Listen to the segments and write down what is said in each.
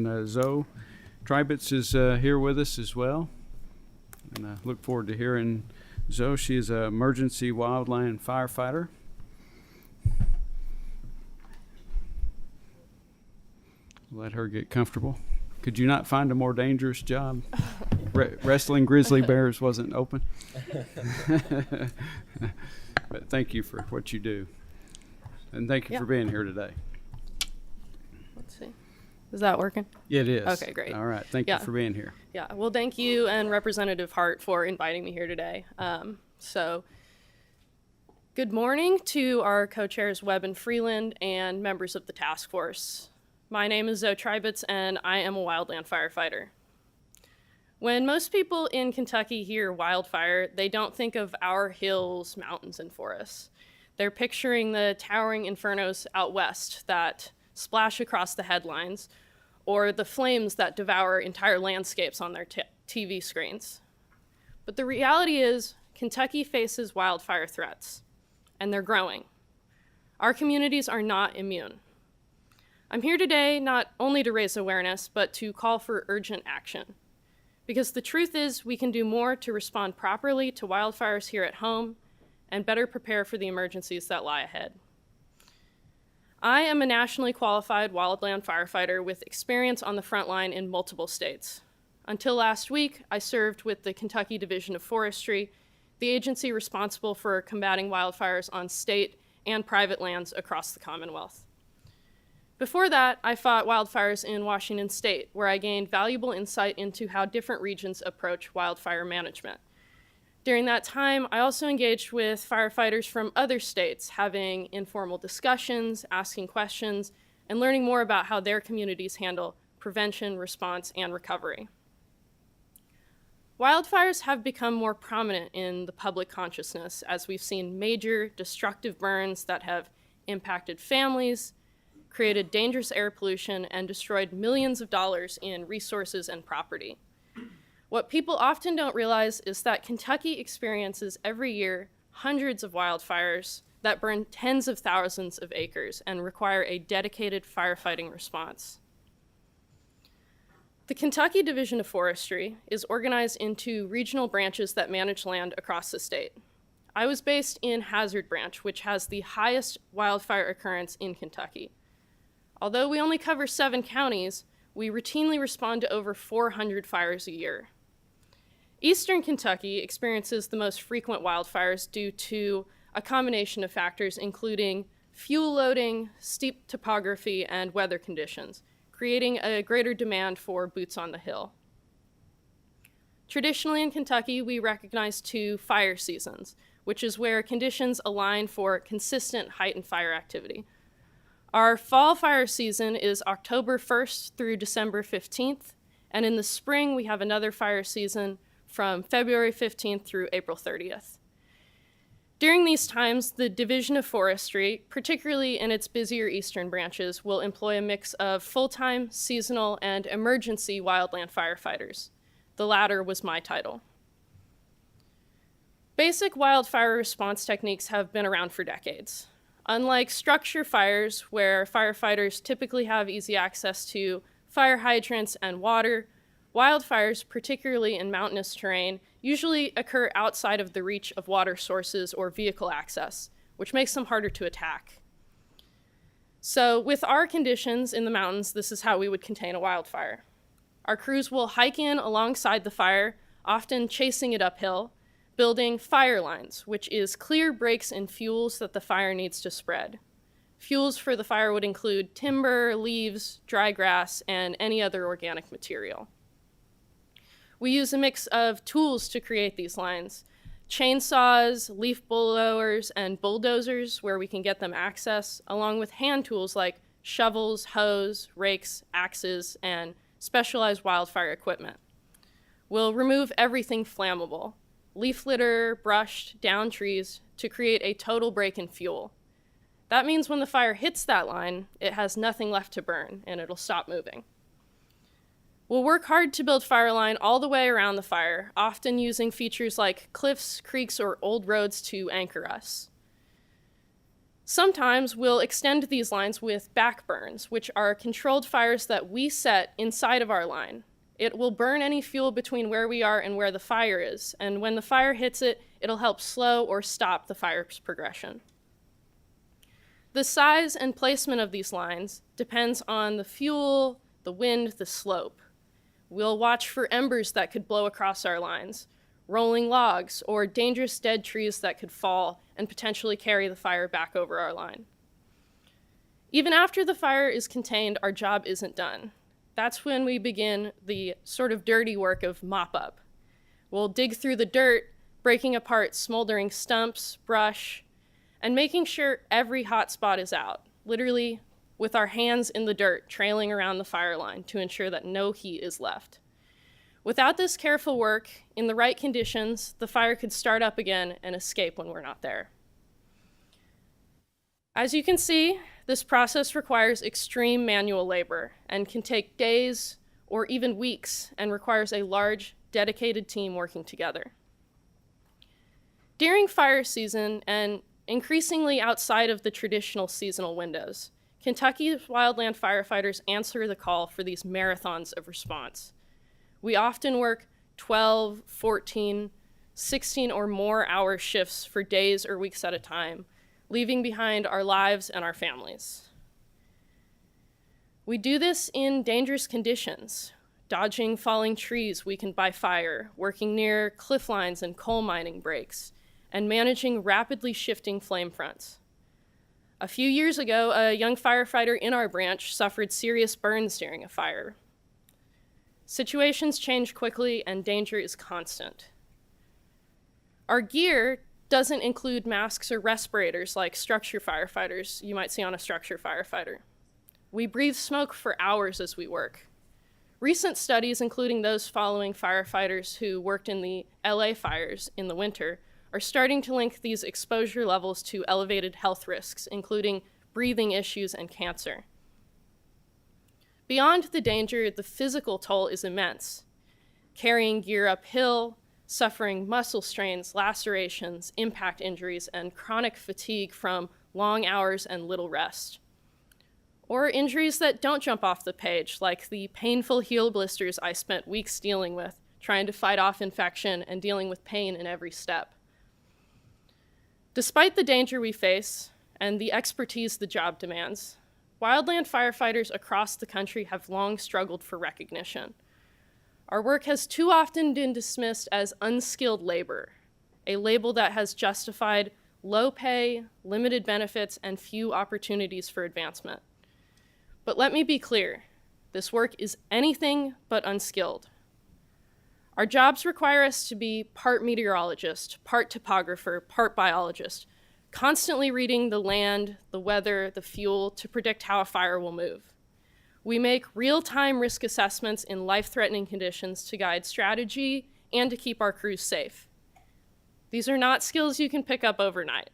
And Zoe Treibitz is here with us as well. And I look forward to hearing Zoe. She is an emergency wildland firefighter. Let her get comfortable. Could you not find a more dangerous job? Wrestling grizzly bears wasn't open. But thank you for what you do. And thank you for being here today. Let's see. Is that working? Yeah, it is. Okay, great. All right. Thank you for being here. Yeah. Well, thank you and Representative Hart for inviting me here today. Good morning to our co-chairs Webb and Freeland and members of the task force. My name is Zoe Treibitz and I am a wildland firefighter. When most people in Kentucky hear wildfire, they don't think of our hills, mountains, and forests. They're picturing the towering infernos out west that splash across the headlines, or the flames that devour entire landscapes on their TV screens. But the reality is, Kentucky faces wildfire threats, and they're growing. Our communities are not immune. I'm here today not only to raise awareness, but to call for urgent action. Because the truth is, we can do more to respond properly to wildfires here at home and better prepare for the emergencies that lie ahead. I am a nationally qualified wildland firefighter with experience on the front line in multiple states. Until last week, I served with the Kentucky Division of Forestry, the agency responsible for combating wildfires on state and private lands across the Commonwealth. Before that, I fought wildfires in Washington State, where I gained valuable insight into how different regions approach wildfire management. During that time, I also engaged with firefighters from other states, having informal discussions, asking questions, and learning more about how their communities handle prevention, response, and recovery. Wildfires have become more prominent in the public consciousness as we've seen major destructive burns that have impacted families, created dangerous air pollution, and destroyed millions of dollars in resources and property. What people often don't realize is that Kentucky experiences every year hundreds of wildfires that burn tens of thousands of acres and require a dedicated firefighting response. The Kentucky Division of Forestry is organized into regional branches that manage land across the state. I was based in Hazard Branch, which has the highest wildfire occurrence in Kentucky. Although we only cover 7 counties, we routinely respond to over 400 fires a year. Eastern Kentucky experiences the most frequent wildfires due to a combination of factors, including fuel loading, steep topography, and weather conditions, creating a greater demand for boots on the hill. Traditionally in Kentucky, we recognize 2 fire seasons, which is where conditions align for consistent heightened fire activity. Our fall fire season is October 1st through December 15th, and in the spring we have another fire season from February 15th through April 30th. During these times, the Division of Forestry, particularly in its busier eastern branches, will employ a mix of full-time, seasonal, and emergency wildland firefighters. The latter was my title. Basic wildfire response techniques have been around for decades. Unlike structure fires, where firefighters typically have easy access to fire hydrants and water, wildfires, particularly in mountainous terrain, usually occur outside of the reach of water sources or vehicle access, which makes them harder to attack. So with our conditions in the mountains, this is how we would contain a wildfire. Our crews will hike in alongside the fire, often chasing it uphill, building fire lines, which is clear breaks in fuels that the fire needs to spread. Fuels for the fire would include timber, leaves, dry grass, and any other organic material. We use a mix of tools to create these lines: chainsaws, leaf blowers, and bulldozers where we can get them access, along with hand tools like shovels, hoes, rakes, axes, and specialized wildfire equipment. We'll remove everything flammable: leaf litter, brush, down trees, to create a total break in fuel. That means when the fire hits that line, it has nothing left to burn, and it'll stop moving. We'll work hard to build fire line all the way around the fire, often using features like cliffs, creeks, or old roads to anchor us. Sometimes we'll extend these lines with backburns, which are controlled fires that we set inside of our line. It will burn any fuel between where we are and where the fire is, and when the fire hits it, it'll help slow or stop the fire's progression. The size and placement of these lines depends on the fuel, the wind, the slope. We'll watch for embers that could blow across our lines, rolling logs, or dangerous dead trees that could fall and potentially carry the fire back over our line. Even after the fire is contained, our job isn't done. That's when we begin the sort of dirty work of mop up. We'll dig through the dirt, breaking apart smoldering stumps, brush, and making sure every hot spot is out, literally with our hands in the dirt, trailing around the fire line to ensure that no heat is left. Without this careful work, in the right conditions, the fire could start up again and escape when we're not there. As you can see, this process requires extreme manual labor and can take days or even weeks and requires a large, dedicated team working together. During fire season, and increasingly outside of the traditional seasonal windows, Kentucky's wildland firefighters answer the call for these marathons of response. We often work 12, 14, 16 or more hour shifts for days or weeks at a time, leaving behind our lives and our families. We do this in dangerous conditions, dodging falling trees weakened by fire, working near cliff lines and coal mining breaks, and managing rapidly shifting flame fronts. A few years ago, a young firefighter in our branch suffered serious burns during a fire. Situations change quickly and danger is constant. Our gear doesn't include masks or respirators like structure firefighters you might see on a structure firefighter. We breathe smoke for hours as we work. Recent studies, including those following firefighters who worked in the LA fires in the winter, are starting to link these exposure levels to elevated health risks, including breathing issues and cancer. Beyond the danger, the physical toll is immense. Carrying gear uphill, suffering muscle strains, lacerations, impact injuries, and chronic fatigue from long hours and little rest. Or injuries that don't jump off the page, like the painful heel blisters I spent weeks dealing with, trying to fight off infection and dealing with pain in every step. Despite the danger we face and the expertise the job demands, wildland firefighters across the country have long struggled for recognition. Our work has too often been dismissed as unskilled labor, a label that has justified low pay, limited benefits, and few opportunities for advancement. But let me be clear, this work is anything but unskilled. Our jobs require us to be part meteorologist, part topographer, part biologist, constantly reading the land, the weather, the fuel to predict how a fire will move. We make real-time risk assessments in life-threatening conditions to guide strategy and to keep our crews safe. These are not skills you can pick up overnight.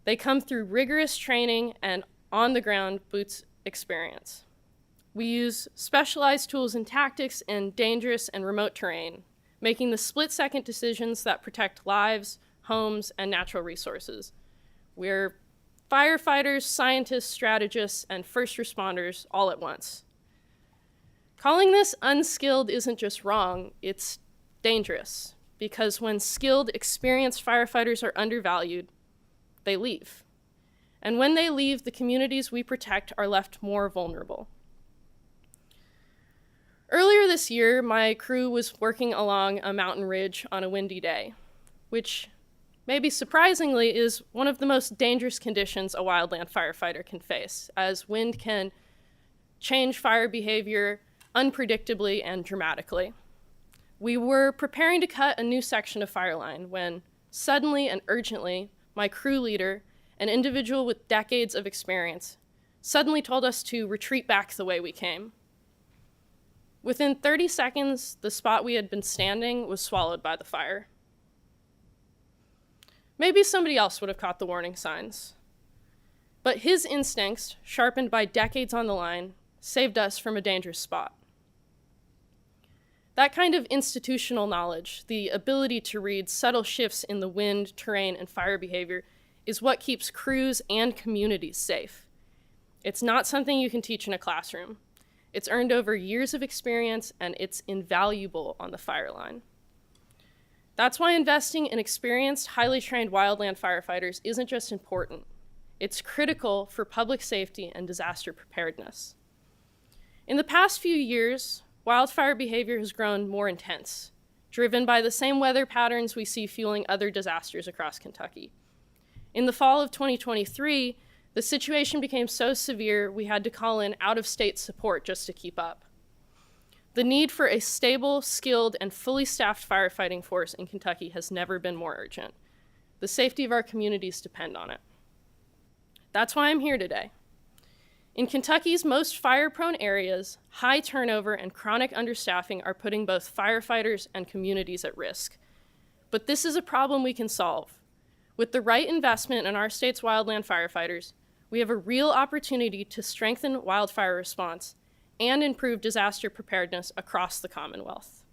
They come through rigorous training and on-the-ground boots experience. We use specialized tools and tactics in dangerous and remote terrain, making the split-second decisions that protect lives, homes, and natural resources. We're firefighters, scientists, strategists, and first responders all at once. Calling this unskilled isn't just wrong, it's dangerous, because when skilled, experienced firefighters are undervalued, they leave. And when they leave, the communities we protect are left more vulnerable. Earlier this year, my crew was working along a mountain ridge on a windy day, which, maybe surprisingly, is one of the most dangerous conditions a wildland firefighter can face, as wind can change fire behavior unpredictably and dramatically. We were preparing to cut a new section of fire line when, suddenly and urgently, my crew leader, an individual with decades of experience, suddenly told us to retreat back the way we came. Within 30 seconds, the spot we had been standing was swallowed by the fire. Maybe somebody else would have caught the warning signs. But his instincts, sharpened by decades on the line, saved us from a dangerous spot. That kind of institutional knowledge, the ability to read subtle shifts in the wind, terrain, and fire behavior, is what keeps crews and communities safe. It's not something you can teach in a classroom. It's earned over years of experience, and it's invaluable on the fire line. That's why investing in experienced, highly trained wildland firefighters isn't just important. It's critical for public safety and disaster preparedness. In the past few years, wildfire behavior has grown more intense, driven by the same weather patterns we see fueling other disasters across Kentucky. In the fall of 2023, the situation became so severe we had to call in out-of-state support just to keep up. The need for a stable, skilled, and fully staffed firefighting force in Kentucky has never been more urgent. The safety of our communities depend on it. That's why I'm here today. In Kentucky's most fire-prone areas, high turnover and chronic understaffing are putting both firefighters and communities at risk. But this is a problem we can solve. With the right investment in our state's wildland firefighters, we have a real opportunity to strengthen wildfire response and improve disaster preparedness across the Commonwealth.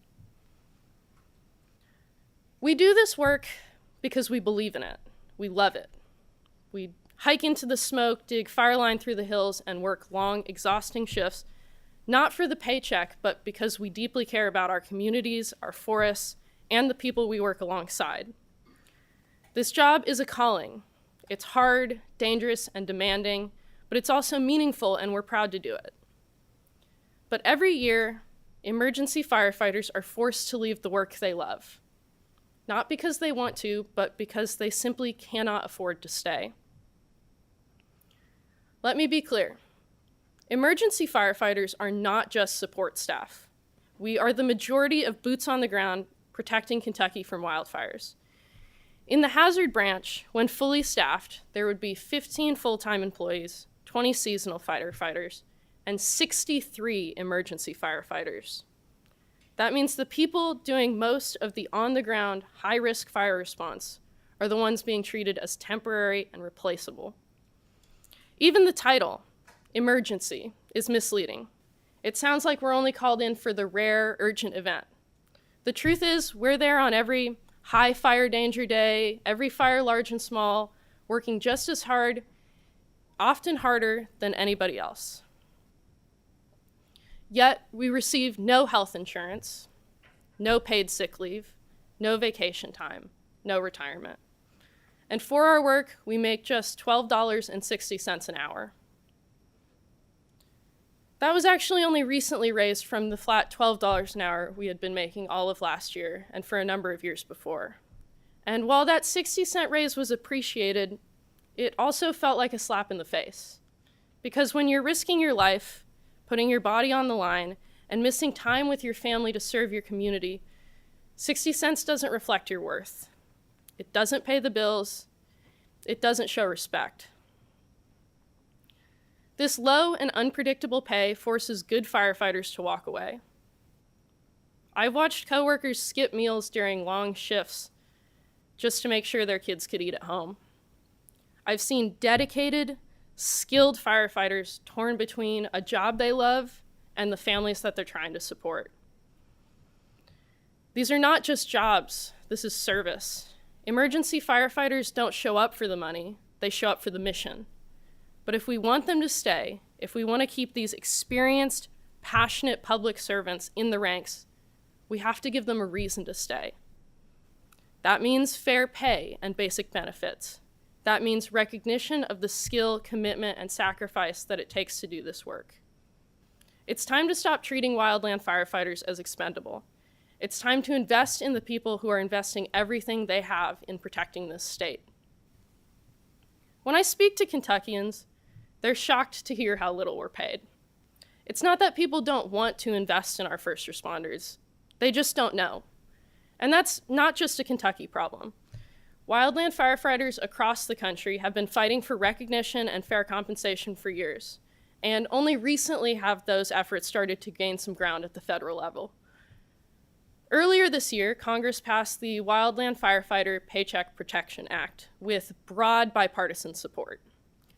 We do this work because we believe in it. We love it. We hike into the smoke, dig fire line through the hills, and work long, exhausting shifts, not for the paycheck, but because we deeply care about our communities, our forests, and the people we work alongside. This job is a calling. It's hard, dangerous, and demanding, but it's also meaningful, and we're proud to do it. But every year, emergency firefighters are forced to leave the work they love. Not because they want to, but because they simply cannot afford to stay. Let me be clear. Emergency firefighters are not just support staff. We are the majority of boots on the ground protecting Kentucky from wildfires. In the hazard branch, when fully staffed, there would be 15 full-time employees, 20 seasonal firefighters, and 63 emergency firefighters. That means the people doing most of the on-the-ground, high-risk fire response are the ones being treated as temporary and replaceable. Even the title, emergency, is misleading. It sounds like we're only called in for the rare, urgent event. The truth is, we're there on every high fire danger day, every fire large and small, working just as hard, often harder than anybody else. Yet, we receive no health insurance, no paid sick leave, no vacation time, no retirement. And for our work, we make just $12.60 an hour. That was actually only recently raised from the flat $12 an hour we had been making all of last year and for a number of years before. And while that 60-cent raise was appreciated, it also felt like a slap in the face. Because when you're risking your life, putting your body on the line, and missing time with your family to serve your community, 60 cents doesn't reflect your worth. It doesn't pay the bills. It doesn't show respect. This low and unpredictable pay forces good firefighters to walk away. I've watched coworkers skip meals during long shifts just to make sure their kids could eat at home. I've seen dedicated, skilled firefighters torn between a job they love and the families that they're trying to support. These are not just jobs, this is service. Emergency firefighters don't show up for the money, they show up for the mission. But if we want them to stay, if we want to keep these experienced, passionate public servants in the ranks, we have to give them a reason to stay. That means fair pay and basic benefits. That means recognition of the skill, commitment, and sacrifice that it takes to do this work. It's time to stop treating wildland firefighters as expendable. It's time to invest in the people who are investing everything they have in protecting this state. When I speak to Kentuckians, they're shocked to hear how little we're paid. It's not that people don't want to invest in our first responders. They just don't know. And that's not just a Kentucky problem. Wildland firefighters across the country have been fighting for recognition and fair compensation for years, and only recently have those efforts started to gain some ground at the federal level. Earlier this year, Congress passed the Wildland Firefighter Paycheck Protection Act with broad bipartisan support.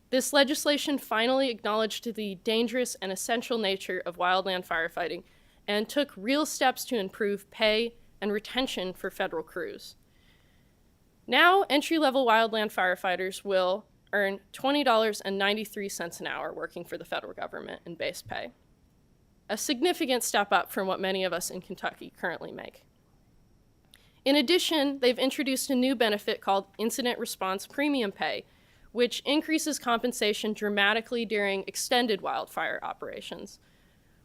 This legislation finally acknowledged the dangerous and essential nature of wildland firefighting and took real steps to improve pay and retention for federal crews. Now, entry-level wildland firefighters will earn $20.93 an hour working for the federal government in base pay, a significant step up from what many of us in Kentucky currently make. In addition, they've introduced a new benefit called Incident Response Premium Pay, which increases compensation dramatically during extended wildfire operations.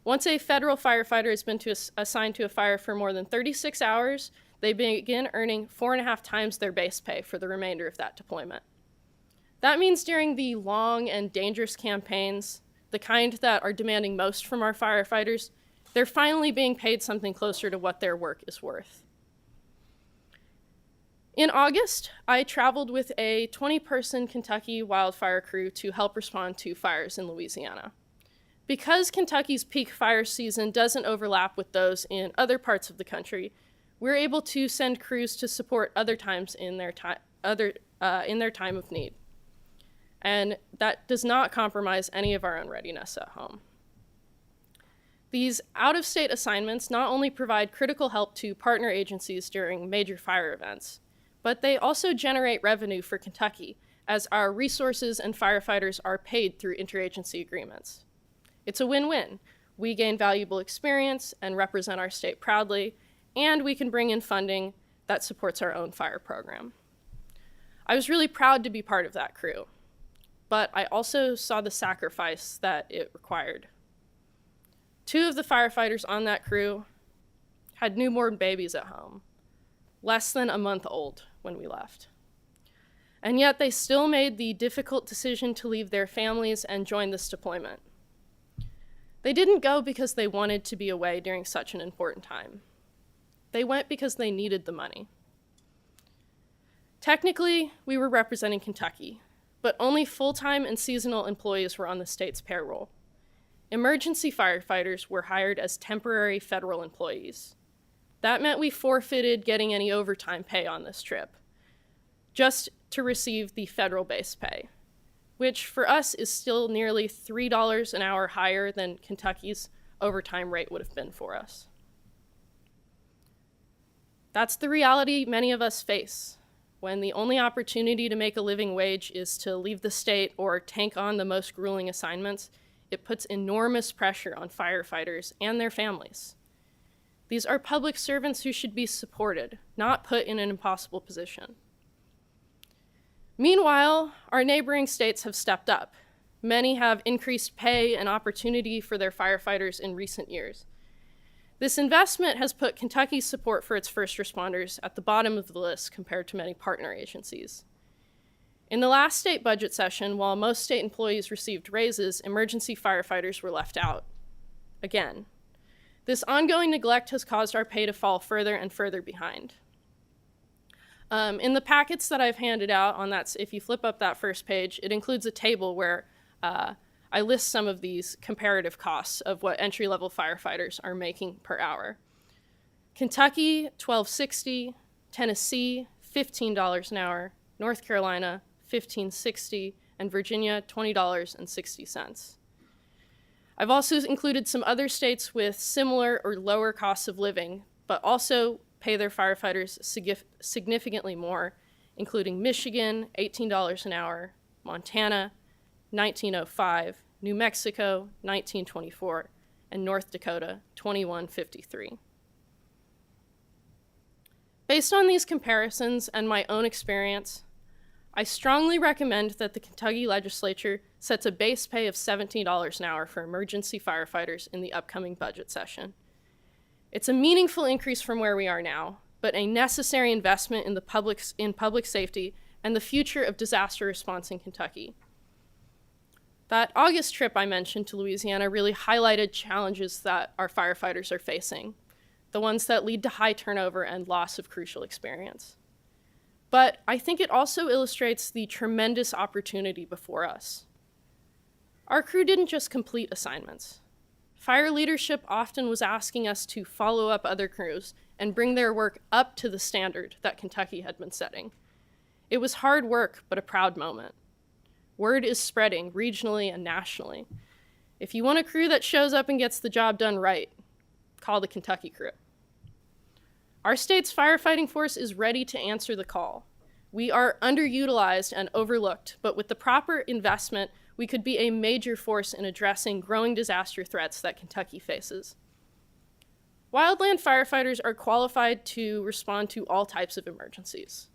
Once a federal firefighter has been assigned to a fire for more than 36 hours, they begin earning 4.5 times their base pay for the remainder of that deployment. That means during the long and dangerous campaigns, the kind that are demanding most from our firefighters, they're finally being paid something closer to what their work is worth. In August, I traveled with a 20-person Kentucky wildfire crew to help respond to fires in Louisiana. Because Kentucky's peak fire season doesn't overlap with those in other parts of the country, we're able to send crews to support other times in their time of need. And that does not compromise any of our own readiness at home. These out-of-state assignments not only provide critical help to partner agencies during major fire events, but they also generate revenue for Kentucky as our resources and firefighters are paid through interagency agreements. It's a win-win. We gain valuable experience and represent our state proudly, and we can bring in funding that supports our own fire program. I was really proud to be part of that crew, but I also saw the sacrifice that it required. 2 of the firefighters on that crew had newborn babies at home, less than a month old when we left. And yet they still made the difficult decision to leave their families and join this deployment. They didn't go because they wanted to be away during such an important time. They went because they needed the money. Technically, we were representing Kentucky, but only full-time and seasonal employees were on the state's payroll. Emergency firefighters were hired as temporary federal employees. That meant we forfeited getting any overtime pay on this trip, just to receive the federal base pay, which for us is still nearly $3 an hour higher than Kentucky's overtime rate would have been for us. That's the reality many of us face when the only opportunity to make a living wage is to leave the state or take on the most grueling assignments. It puts enormous pressure on firefighters and their families. These are public servants who should be supported, not put in an impossible position. Meanwhile, our neighboring states have stepped up. Many have increased pay and opportunity for their firefighters in recent years. This investment has put Kentucky's support for its first responders at the bottom of the list compared to many partner agencies. In the last state budget session, while most state employees received raises, emergency firefighters were left out. Again, this ongoing neglect has caused our pay to fall further and further behind. In the packets that I've handed out on that, if you flip up that first page, it includes a table where I list some of these comparative costs of what entry-level firefighters are making per hour. Kentucky, $12.60, Tennessee, $15 an hour, North Carolina, $15.60, and Virginia, $20.60. I've also included some other states with similar or lower costs of living, but also pay their firefighters significantly more, including Michigan, $18 an hour, Montana, $19.05, New Mexico, $19.24, and North Dakota, $21.53. Based on these comparisons and my own experience, I strongly recommend that the Kentucky Legislature sets a base pay of $17 an hour for emergency firefighters in the upcoming budget session. It's a meaningful increase from where we are now, but a necessary investment in public safety and the future of disaster response in Kentucky. That August trip I mentioned to Louisiana really highlighted challenges that our firefighters are facing, the ones that lead to high turnover and loss of crucial experience. But I think it also illustrates the tremendous opportunity before us. Our crew didn't just complete assignments. Fire leadership often was asking us to follow up other crews and bring their work up to the standard that Kentucky had been setting. It was hard work, but a proud moment. Word is spreading regionally and nationally. If you want a crew that shows up and gets the job done right, call the Kentucky crew. Our state's firefighting force is ready to answer the call. We are underutilized and overlooked, but with the proper investment, we could be a major force in addressing growing disaster threats that Kentucky faces. Wildland firefighters are qualified to respond to all types of emergencies.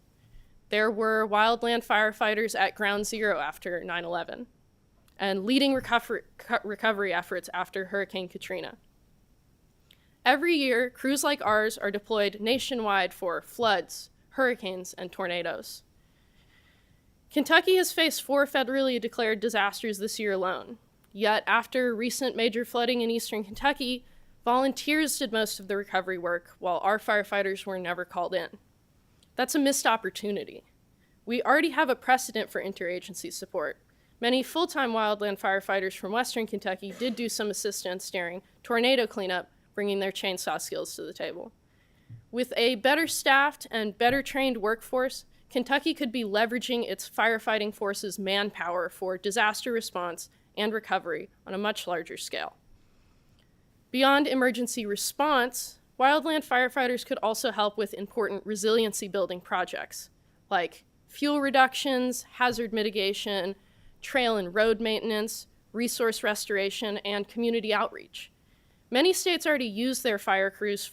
There were wildland firefighters at Ground Zero after 9/11 and leading recovery efforts after Hurricane Katrina. Every year, crews like ours are deployed nationwide for floods, hurricanes, and tornadoes. Kentucky has faced 4 federally declared disasters this year alone. Yet, after recent major flooding in eastern Kentucky, volunteers did most of the recovery work while our firefighters were never called in. That's a missed opportunity. We already have a precedent for interagency support. Many full-time wildland firefighters from western Kentucky did do some assistance during tornado cleanup, bringing their chainsaw skills to the table. With a better staffed and better trained workforce, Kentucky could be leveraging its firefighting force's manpower for disaster response and recovery on a much larger scale. Beyond emergency response, wildland firefighters could also help with important resiliency building projects like fuel reductions, hazard mitigation, trail and road maintenance, resource restoration, and community outreach. Many states already use their fire crews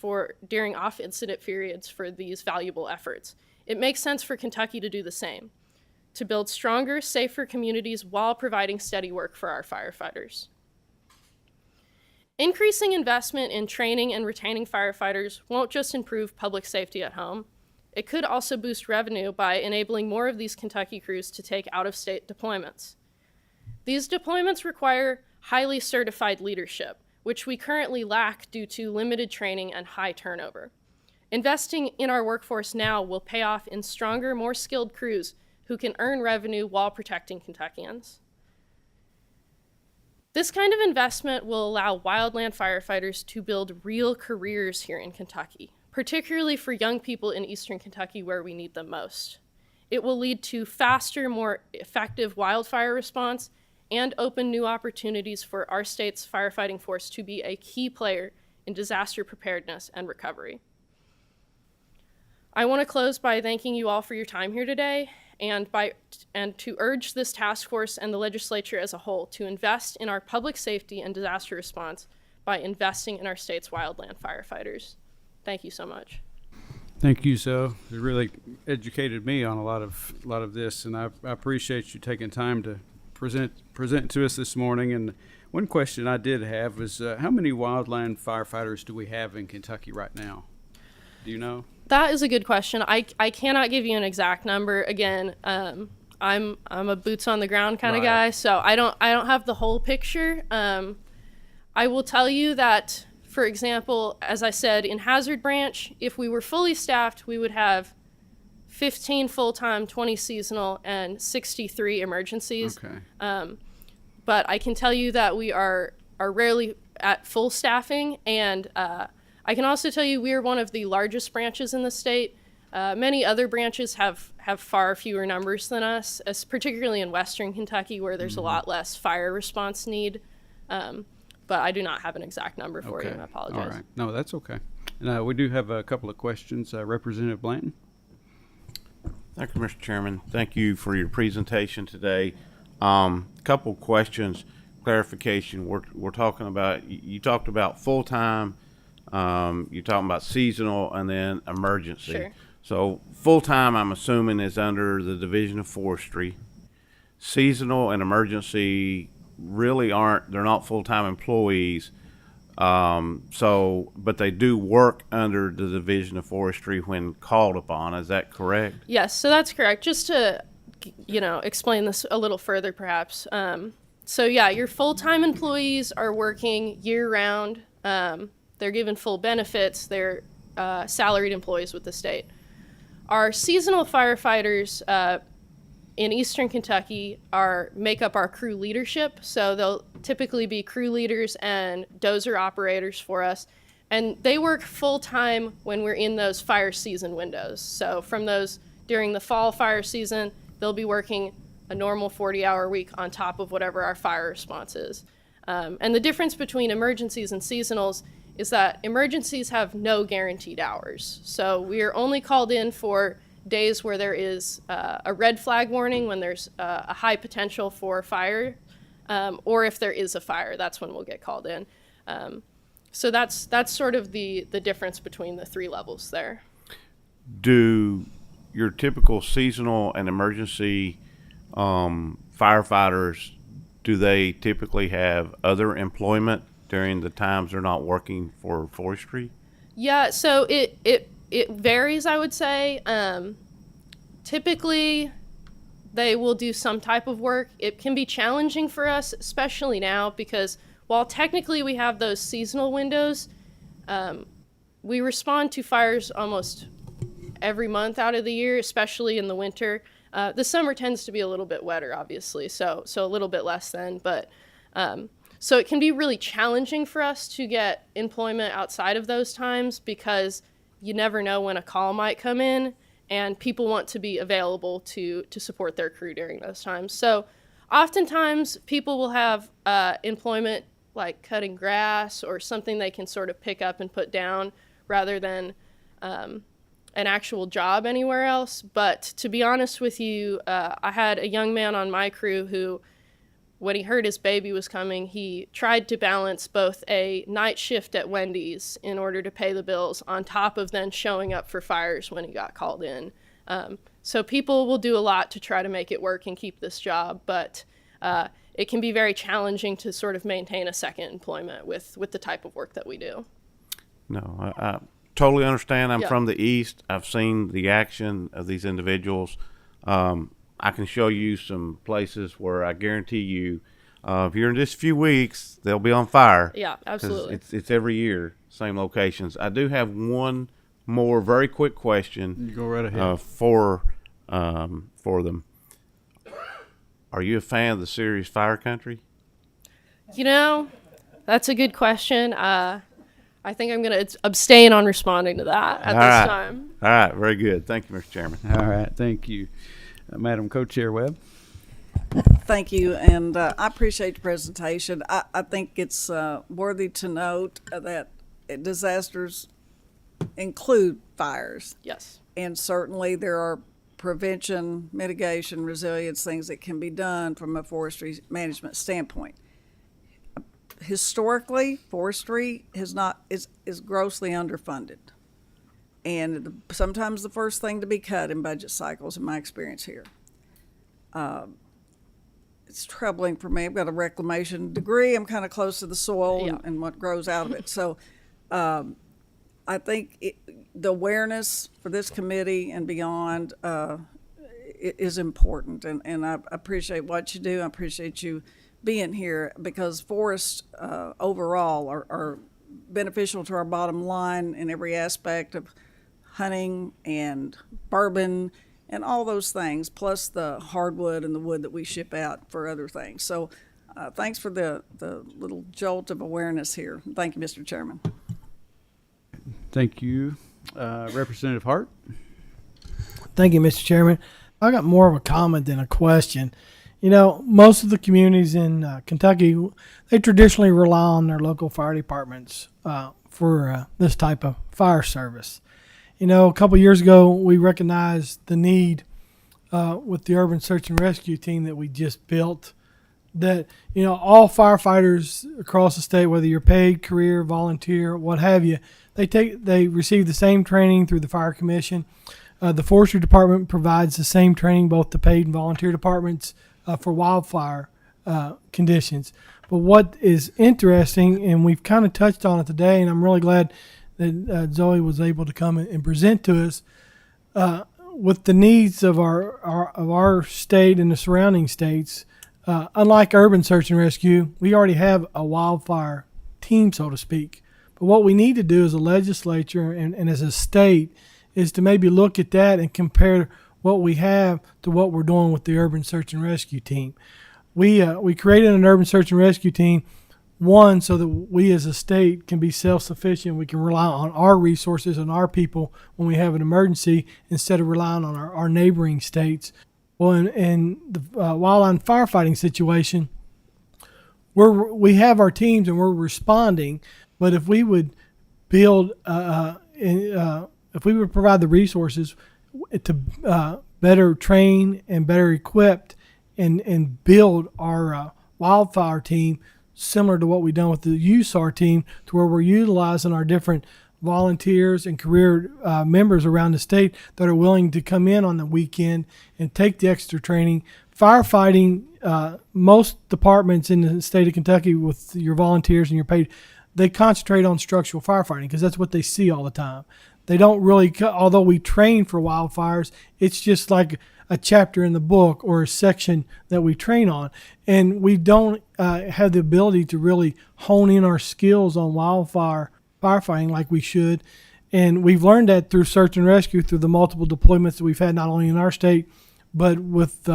during off-incident periods for these valuable efforts. It makes sense for Kentucky to do the same, to build stronger, safer communities while providing steady work for our firefighters. Increasing investment in training and retaining firefighters won't just improve public safety at home. It could also boost revenue by enabling more of these Kentucky crews to take out-of-state deployments. These deployments require highly certified leadership, which we currently lack due to limited training and high turnover. Investing in our workforce now will pay off in stronger, more skilled crews who can earn revenue while protecting Kentuckians. This kind of investment will allow wildland firefighters to build real careers here in Kentucky, particularly for young people in eastern Kentucky where we need them most. It will lead to faster, more effective wildfire response and open new opportunities for our state's firefighting force to be a key player in disaster preparedness and recovery. I want to close by thanking you all for your time here today and to urge this task force and the legislature as a whole to invest in our public safety and disaster response by investing in our state's wildland firefighters. Thank you so much. Thank you, Zoe. It really educated me on a lot of this, and I appreciate you taking time to present to us this morning. And one question I did have was, how many wildland firefighters do we have in Kentucky right now? Do you know? That is a good question. I cannot give you an exact number. Again, I'm a boots on the ground kind of guy, so I don't have the whole picture. I will tell you that, for example, as I said, in Hazard Branch, if we were fully staffed, we would have 15 full-time, 20 seasonal, and 63 emergencies. Okay. But I can tell you that we are rarely at full staffing, and I can also tell you we are one of the largest branches in the state. Many other branches have far fewer numbers than us, particularly in western Kentucky where there's a lot less fire response need. But I do not have an exact number for you, and I apologize. All right. No, that's okay. And we do have a couple of questions. Representative Blanton. Thank you, Mr. Chairman. Thank you for your presentation today. Couple questions, clarification. We're talking about, you talked about full-time, you're talking about seasonal, and then emergency. Sure. So full-time, I'm assuming, is under the Division of Forestry. Seasonal and emergency really they're not full-time employees. But they do work under the Division of Forestry when called upon. Is that correct? Yes, so that's correct. Just to, explain this a little further, perhaps. So yeah, your full-time employees are working year-round. They're given full benefits. They're salaried employees with the state. Our seasonal firefighters in eastern Kentucky make up our crew leadership. So they'll typically be crew leaders and dozer operators for us. And they work full-time when we're in those fire season windows. So from those during the fall fire season, they'll be working a normal 40-hour week on top of whatever our fire response is. And the difference between emergencies and seasonals is that emergencies have no guaranteed hours. So we are only called in for days where there is a red flag warning, when there's a high potential for fire, or if there is a fire, that's when we'll get called in. So that's sort of the difference between the three levels there. Do your typical seasonal and emergency firefighters, do they typically have other employment during the times they're not working for forestry? Yeah, so it varies, I would say. Typically, they will do some type of work. It can be challenging for us, especially now, because while technically we have those seasonal windows, we respond to fires almost every month out of the year, especially in the winter. The summer tends to be a little bit wetter, obviously, so a little bit less then, but so it can be really challenging for us to get employment outside of those times, because you never know when a call might come in, and people want to be available to support their crew during those times. So oftentimes people will have employment like cutting grass or something they can sort of pick up and put down rather than an actual job anywhere else. But to be honest with you, I had a young man on my crew who, when he heard his baby was coming, he tried to balance both a night shift at Wendy's in order to pay the bills on top of then showing up for fires when he got called in. So people will do a lot to try to make it work and keep this job, but it can be very challenging to sort of maintain a second employment with the type of work that we do. No, I totally understand. I'm Yeah. from the East. I've seen the action of these individuals. I can show you some places where I guarantee you, here in just a few weeks, they'll be on fire. Yeah, 'Cause absolutely. It's every year, same locations. I do have one more very quick question. You go right ahead. For them. Are you a fan of the series Fire Country? You know, that's a good question. I think I'm going to abstain on responding to that at All this right. time. All right, very good. Thank you, Mr. Chairman. All right, thank you. Madam Co-Chair Webb. Thank you, and I appreciate the presentation. I think it's worthy to note that disasters include fires, Yes. and certainly there are prevention, mitigation, resilience things that can be done from a forestry management standpoint. Historically, forestry is grossly underfunded, and sometimes the first thing to be cut in budget cycles, in my experience here. It's troubling for me. I've got a reclamation degree. I'm kind of close to the soil Yeah. and what grows out of it. So I think the awareness for this committee and beyond is important. And I appreciate what you do. I appreciate you being here, because forests overall are beneficial to our bottom line in every aspect of hunting and bourbon and all those things, plus the hardwood and the wood that we ship out for other things. So thanks for the little jolt of awareness here. Thank you, Mr. Chairman. Thank you. Representative Hart. Thank you, Mr. Chairman. I got more of a comment than a question. You know, most of the communities in Kentucky, they traditionally rely on their local fire departments for this type of fire service. You know, a couple years ago, we recognized the need with the urban search and rescue team that we just built, that, you know, all firefighters across the state, whether you're paid, career, volunteer, what have you, they receive the same training through the Fire Commission. The Forestry Department provides the same training, both the paid and volunteer departments, for wildfire conditions. But what is interesting, and we've kind of touched on it today, and I'm really glad that Zoe was able to come and present to us, with the needs of our state and the surrounding states. Unlike urban search and rescue, we already have a wildfire team, so to speak. But what we need to do as a legislature and as a state is to maybe look at that and compare what we have to what we're doing with the urban search and rescue team. We created an urban search and rescue team, one, so that we as a state can be self-sufficient. We can rely on our resources and our people when we have an emergency instead of relying on our neighboring states. Well, in the wildland firefighting situation, we have our teams and we're responding. But if we would build, if we would provide the resources to better train and better equipped and build our wildfire team similar to what we've done with the USAR team, to where we're utilizing our different volunteers and career members around the state that are willing to come in on the weekend and take the extra training. Firefighting, most departments in the state of Kentucky with your volunteers and your paid, they concentrate on structural firefighting because that's what they see all the time. They don't really, although we train for wildfires, it's just like a chapter in the book or a section that we train on. And we don't have the ability to really hone in our skills on wildfire firefighting like we should. And we've learned that through search and rescue, through the multiple deployments that we've had, not only in our state, but with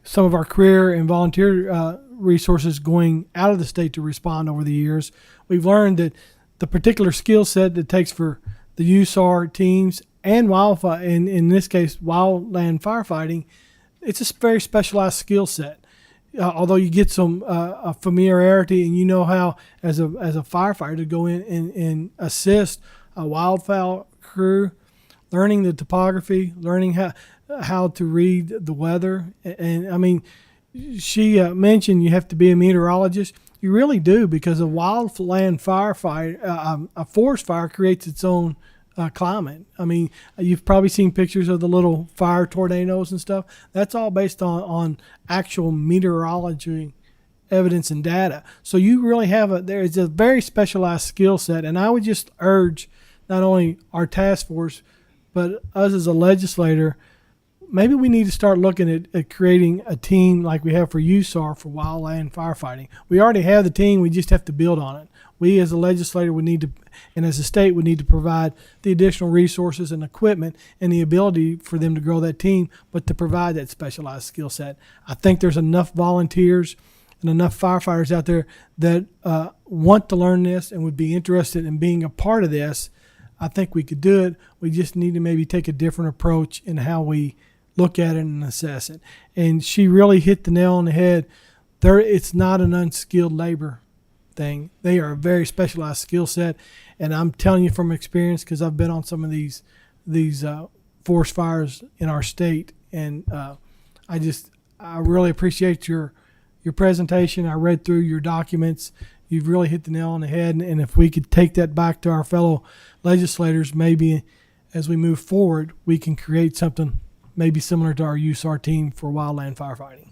some of our career and volunteer resources going out of the state to respond over the years. We've learned that the particular skill set that it takes for the USAR teams and wildfire, in this case, wildland firefighting, it's a very specialized skill set. Although you get some familiarity and you know how, as a firefighter, to go in and assist a wildfire crew, learning the topography, learning how to read the weather. And I mean, she mentioned you have to be a meteorologist. You really do, because a wildland firefight, a forest fire creates its own climate. I mean, you've probably seen pictures of the little fire tornadoes and stuff. That's all based on actual meteorology evidence and data. So you really have there's a very specialized skill set. And I would just urge not only our task force, but us as a legislator, maybe we need to start looking at creating a team like we have for USAR for wildland firefighting. We already have the team. We just have to build on it. We as a legislator would need to, and as a state would need to provide the additional resources and equipment and the ability for them to grow that team, but to provide that specialized skill set. I think there's enough volunteers and enough firefighters out there that want to learn this and would be interested in being a part of this. I think we could do it. We just need to maybe take a different approach in how we look at it and assess it. And she really hit the nail on the head. It's not an unskilled labor thing. They are a very specialized skill set. And I'm telling you from experience, because I've been on some of these forest fires in our state. And I really appreciate your presentation. I read through your documents. You've really hit the nail on the head. And if we could take that back to our fellow legislators, maybe as we move forward, we can create something maybe similar to our USAR team for wildland firefighting.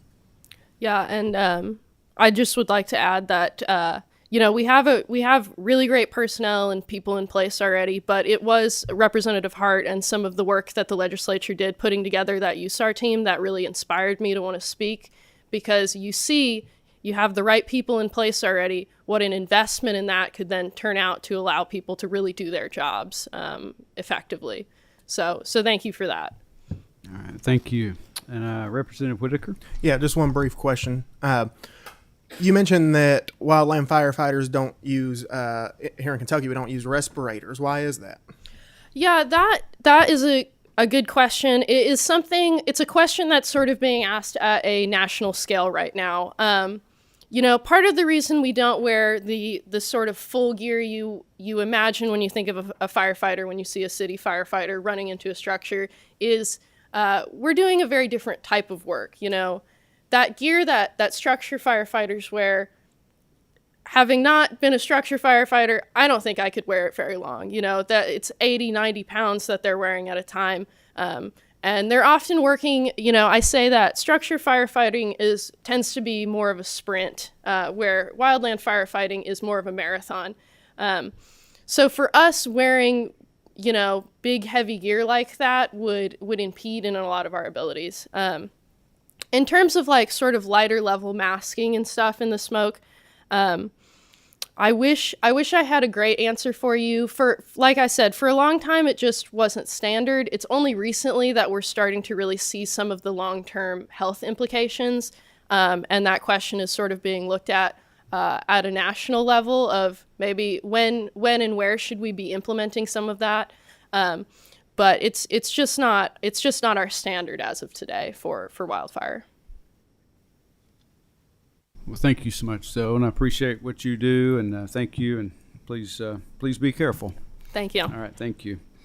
Yeah, and I just would like to add that we have really great personnel and people in place already, but it was Representative Hart and some of the work that the legislature did putting together that USAR team that really inspired me to want to speak, because you have the right people in place already. What an investment in that could then turn out to allow people to really do their jobs effectively. So thank you for that. All right, thank you. And Representative Whitaker? Yeah, just one brief question. You mentioned that wildland firefighters don't use, here in Kentucky, we don't use respirators. Why is that? Yeah, that is a good question. It's a question that's sort of being asked at a national scale right now. Part of the reason we don't wear the sort of full gear you imagine when you think of a firefighter, when you see a city firefighter running into a structure, is we're doing a very different type of work. That gear that structure firefighters wear, having not been a structure firefighter, I don't think I could wear it very long. That it's 80, 90 pounds that they're wearing at a time. And they're often working, I say that structure firefighting tends to be more of a sprint, where wildland firefighting is more of a marathon. So for us, wearing big heavy gear like that would impede in a lot of our abilities. In terms of sort of lighter level masking and stuff in the smoke, I wish I had a great answer for you. Like I said, for a long time, it just wasn't standard. It's only recently that we're starting to really see some of the long-term health implications. And that question is sort of being looked at a national level of maybe when and where should we be implementing some of that. But it's just not our standard as of today for wildfire. Well, thank you so much, Zoe, and I appreciate what you do, and thank you, and please be careful. Thank you. All right, thank you.